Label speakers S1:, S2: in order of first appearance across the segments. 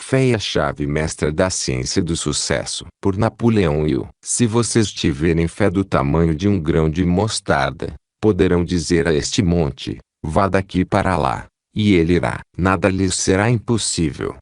S1: fé é a chave mestra da ciência do sucesso. Por Napoleão Hill. Se vocês tiverem fé do tamanho de um grão de mostarda, poderão dizer a este monte, vá daqui para lá, e ele irá. Nada lhes será impossível.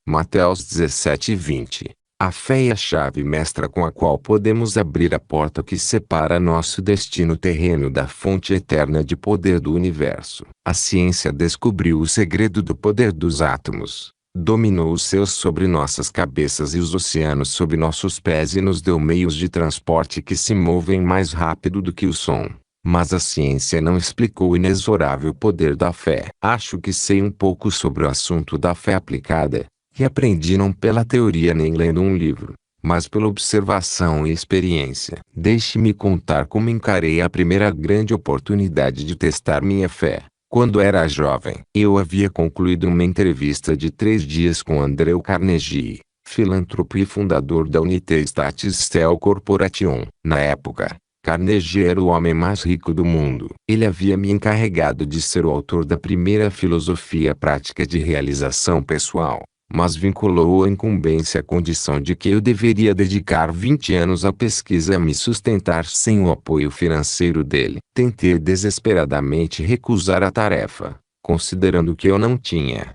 S1: Mateus 17:20. A fé é a chave mestra com a qual podemos abrir a porta que separa nosso destino terreno da fonte eterna de poder do universo. A ciência descobriu o segredo do poder dos átomos, dominou os céus sobre nossas cabeças e os oceanos sob nossos pés e nos deu meios de transporte que se movem mais rápido do que o som. Mas a ciência não explicou o inexorável poder da fé. Acho que sei um pouco sobre o assunto da fé aplicada, que aprendi não pela teoria nem lendo um livro, mas pela observação e experiência. Deixe-me contar como encarei a primeira grande oportunidade de testar minha fé. Quando era jovem, eu havia concluído uma entrevista de 3 dias com Andrew Carnegie, filantropo e fundador da United States Steel Corporation. Na época, Carnegie era o homem mais rico do mundo. Ele havia me encarregado de ser o autor da primeira filosofia prática de realização pessoal, mas vinculou a incumbência à condição de que eu deveria dedicar 20 anos à pesquisa e a me sustentar sem o apoio financeiro dele. Tentei desesperadamente recusar a tarefa, considerando que eu não tinha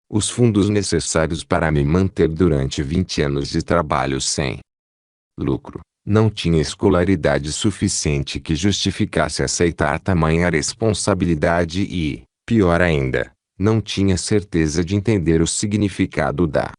S1: os fundos necessários para me manter durante 20 anos de trabalho sem lucro. Não tinha escolaridade suficiente que justificasse aceitar tamanha responsabilidade e, pior ainda, não tinha certeza de entender o significado da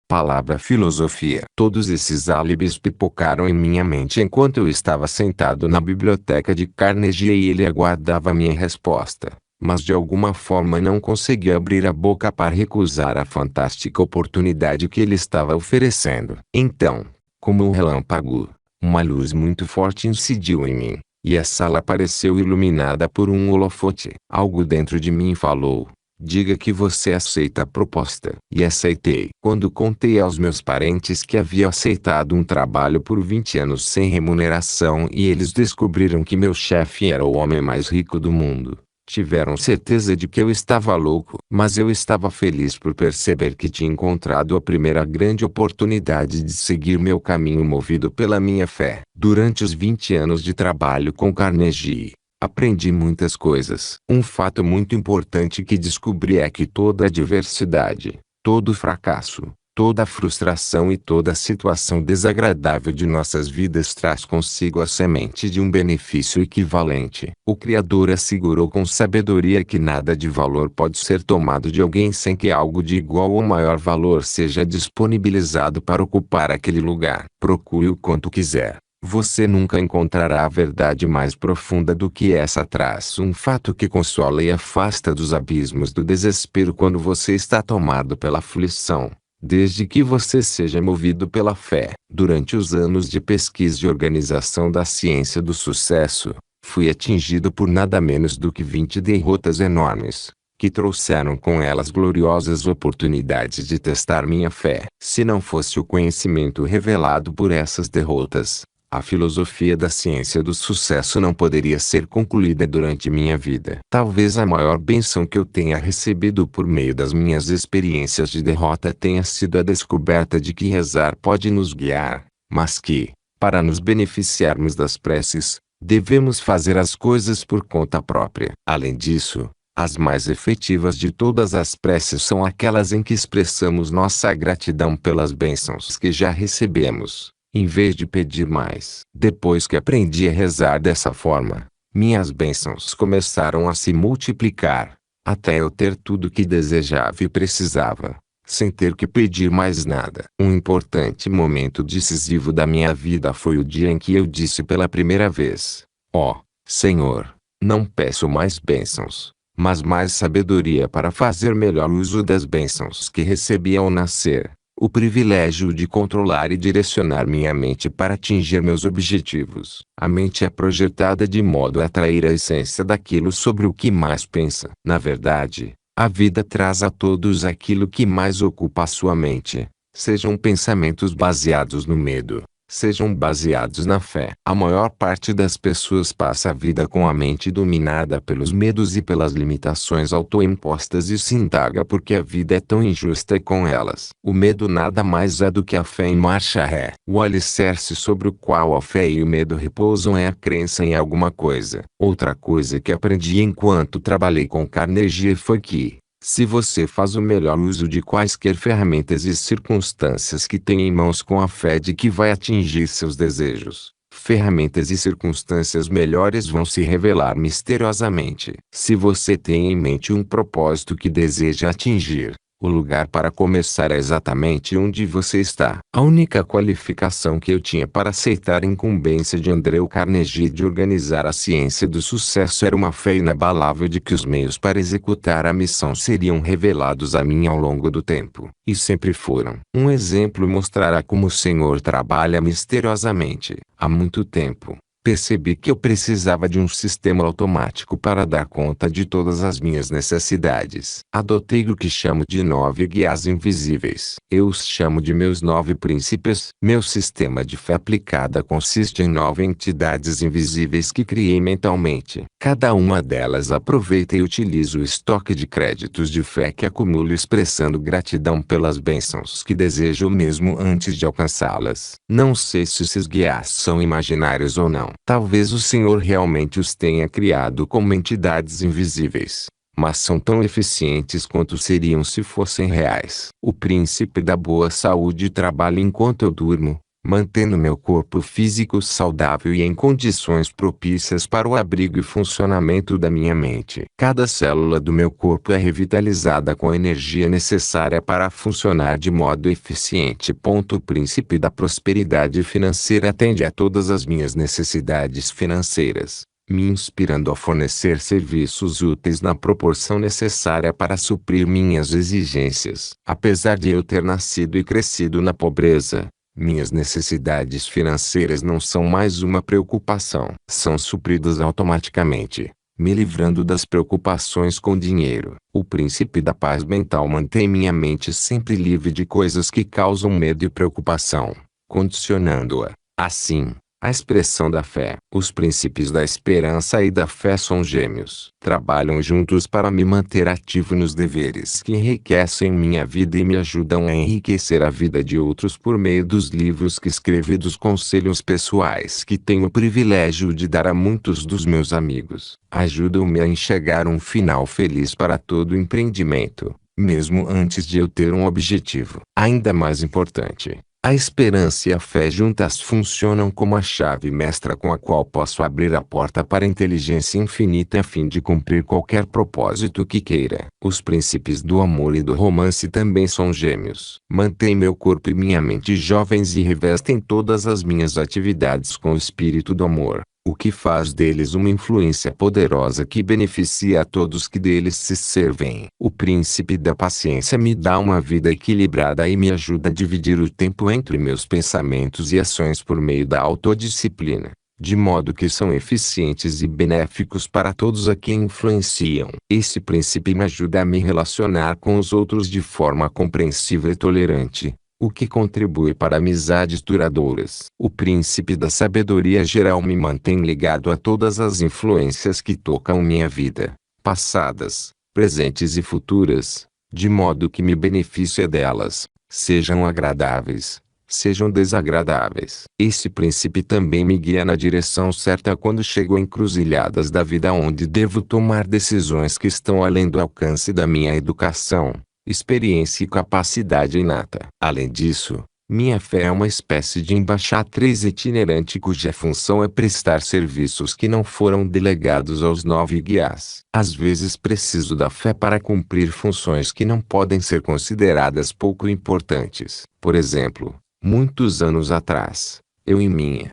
S1: palavra filosofia. Todos esses álibis pipocaram em minha mente enquanto eu estava sentado na biblioteca de Carnegie e ele aguardava minha resposta, mas de alguma forma não conseguia abrir a boca para recusar a fantástica oportunidade que ele estava oferecendo. Então, como um relâmpago, uma luz muito forte incidiu em mim, e a sala pareceu iluminada por um holofote. Algo dentro de mim falou: diga que você aceita a proposta. E aceitei. Quando contei aos meus parentes que havia aceitado um trabalho por 20 anos sem remuneração e eles descobriram que meu chefe era o homem mais rico do mundo, tiveram certeza de que eu estava louco. Mas eu estava feliz por perceber que tinha encontrado a primeira grande oportunidade de seguir meu caminho movido pela minha fé. Durante os 20 anos de trabalho com Carnegie, aprendi muitas coisas. Um fato muito importante que descobri é que toda adversidade, todo fracasso, toda frustração e toda situação desagradável de nossas vidas traz consigo a semente de um benefício equivalente. O Criador assegurou com sabedoria que nada de valor pode ser tomado de alguém sem que algo de igual ou maior valor seja disponibilizado para ocupar aquele lugar. Procure o quanto quiser, você nunca encontrará a verdade mais profunda do que essa. Traz um fato que consola e afasta dos abismos do desespero quando você está tomado pela aflição, desde que você seja movido pela fé. Durante os anos de pesquisa e organização da ciência do sucesso, fui atingido por nada menos do que 20 derrotas enormes, que trouxeram com elas gloriosas oportunidades de testar minha fé. Se não fosse o conhecimento revelado por essas derrotas, a filosofia da ciência do sucesso não poderia ser concluída durante minha vida. Talvez a maior bênção que eu tenha recebido por meio das minhas experiências de derrota tenha sido a descoberta de que rezar pode nos guiar, mas que, para nos beneficiarmos das preces, devemos fazer as coisas por conta própria. Além disso, as mais efetivas de todas as preces são aquelas em que expressamos nossa gratidão pelas bênçãos que já recebemos, em vez de pedir mais. Depois que aprendi a rezar dessa forma, minhas bênçãos começaram a se multiplicar, até eu ter tudo o que desejava e precisava, sem ter que pedir mais nada. Um importante momento decisivo da minha vida foi o dia em que eu disse pela primeira vez: ó Senhor, não peço mais bênçãos, mas mais sabedoria para fazer melhor uso das bênçãos que recebi ao nascer. O privilégio de controlar e direcionar minha mente para atingir meus objetivos. A mente é projetada de modo a atrair a essência daquilo sobre o que mais pensa. Na verdade, a vida traz a todos aquilo que mais ocupa a sua mente, sejam pensamentos baseados no medo, sejam baseados na fé. A maior parte das pessoas passa a vida com a mente dominada pelos medos e pelas limitações autoimpostas e se indaga por que a vida é tão injusta com elas. O medo nada mais é do que a fé em marcha ré. O alicerce sobre o qual a fé e o medo repousam é a crença em alguma coisa. Outra coisa que aprendi enquanto trabalhei com Carnegie foi que, se você faz o melhor uso de quaisquer ferramentas e circunstâncias que tem em mãos com a fé de que vai atingir seus desejos, ferramentas e circunstâncias melhores vão se revelar misteriosamente. Se você tem em mente um propósito que deseja atingir, o lugar para começar é exatamente onde você está. A única qualificação que eu tinha para aceitar a incumbência de Andrew Carnegie de organizar a ciência do sucesso era uma fé inabalável de que os meios para executar a missão seriam revelados a mim ao longo do tempo. E sempre foram. Um exemplo mostrará como o Senhor trabalha misteriosamente. Há muito tempo, percebi que eu precisava de um sistema automático para dar conta de todas as minhas necessidades. Adotei o que chamo de 9 guias invisíveis. Eu os chamo de meus 9 príncipes. Meu sistema de fé aplicada consiste em 9 entidades invisíveis que criei mentalmente. Cada uma delas aproveita e utiliza o estoque de créditos de fé que acumulo expressando gratidão pelas bênçãos que desejo mesmo antes de alcançá-las. Não sei se esses guias são imaginários ou não. Talvez o Senhor realmente os tenha criado como entidades invisíveis, mas são tão eficientes quanto seriam se fossem reais. O príncipe da boa saúde trabalha enquanto eu durmo, mantendo meu corpo físico saudável e em condições propícias para o abrigo e funcionamento da minha mente. Cada célula do meu corpo é revitalizada com a energia necessária para funcionar de modo eficiente. O príncipe da prosperidade financeira atende a todas as minhas necessidades financeiras, me inspirando a fornecer serviços úteis na proporção necessária para suprir minhas exigências. Apesar de eu ter nascido e crescido na pobreza, minhas necessidades financeiras não são mais uma preocupação. São supridas automaticamente, me livrando das preocupações com dinheiro. O príncipe da paz mental mantém minha mente sempre livre de coisas que causam medo e preocupação, condicionando-a, assim, à expressão da fé. Os princípios da esperança e da fé são gêmeos. Trabalham juntos para me manter ativo nos deveres que enriquecem minha vida e me ajudam a enriquecer a vida de outros por meio dos livros que escrevi e dos conselhos pessoais que tenho o privilégio de dar a muitos dos meus amigos. Ajudam-me a enxergar um final feliz para todo empreendimento, mesmo antes de eu ter um objetivo. Ainda mais importante, a esperança e a fé juntas funcionam como a chave mestra com a qual posso abrir a porta para a inteligência infinita a fim de cumprir qualquer propósito que queira. Os princípios do amor e do romance também são gêmeos. Mantém meu corpo e minha mente jovens e revestem todas as minhas atividades com o espírito do amor, o que faz deles uma influência poderosa que beneficia a todos que deles se servem. O príncipe da paciência me dá uma vida equilibrada e me ajuda a dividir o tempo entre meus pensamentos e ações por meio da autodisciplina, de modo que são eficientes e benéficos para todos a quem influenciam. Esse príncipe me ajuda a me relacionar com os outros de forma compreensiva e tolerante, o que contribui para amizades duradouras. O príncipe da sabedoria geral me mantém ligado a todas as influências que tocam minha vida, passadas, presentes e futuras, de modo que me beneficie delas, sejam agradáveis, sejam desagradáveis. Esse príncipe também me guia na direção certa quando chego a encruzilhadas da vida onde devo tomar decisões que estão além do alcance da minha educação, experiência e capacidade inata. Além disso, minha fé é uma espécie de embaixatriz itinerante cuja função é prestar serviços que não foram delegados aos 9 guias. Às vezes preciso da fé para cumprir funções que não podem ser consideradas pouco importantes. Por exemplo, muitos anos atrás, eu e minha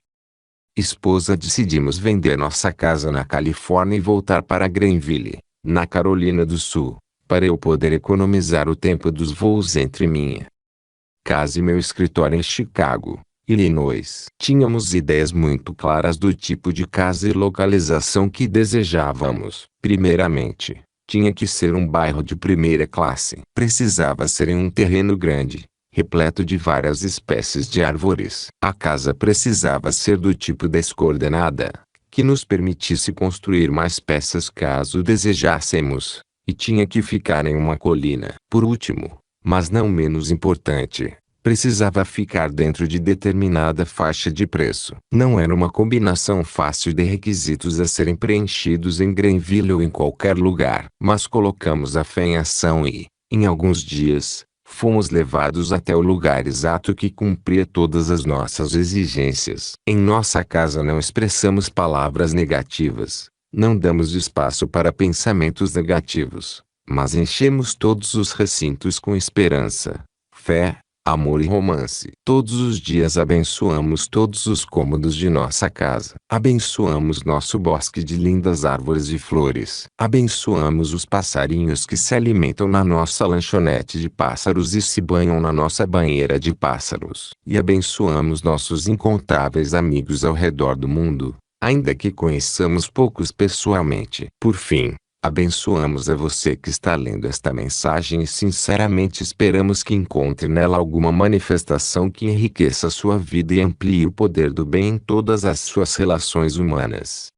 S1: esposa decidimos vender nossa casa na Califórnia e voltar para Greenville, na Carolina do Sul, para eu poder economizar o tempo dos voos entre minha casa e meu escritório em Chicago, Illinois. Tínhamos ideias muito claras do tipo de casa e localização que desejávamos. Primeiramente, tinha que ser um bairro de primeira classe. Precisava ser em um terreno grande, repleto de várias espécies de árvores. A casa precisava ser do tipo descoordenada, que nos permitisse construir mais peças caso desejássemos, e tinha que ficar em uma colina. Por último, mas não menos importante, precisava ficar dentro de determinada faixa de preço. Não era uma combinação fácil de requisitos a serem preenchidos em Greenville ou em qualquer lugar. Mas colocamos a fé em ação e, em alguns dias, fomos levados até o lugar exato que cumpria todas as nossas exigências. Em nossa casa não expressamos palavras negativas, não damos espaço para pensamentos negativos, mas enchemos todos os recintos com esperança, fé, amor e romance. Todos os dias abençoamos todos os cômodos de nossa casa. Abençoamos nosso bosque de lindas árvores e flores. Abençoamos os passarinhos que se alimentam na nossa lanchonete de pássaros e se banham na nossa banheira de pássaros. E abençoamos nossos incontáveis amigos ao redor do mundo, ainda que conheçamos poucos pessoalmente. Por fim, abençoamos a você que está lendo esta mensagem e sinceramente esperamos que encontre nela alguma manifestação que enriqueça sua vida e amplie o poder do bem em todas as suas relações humanas.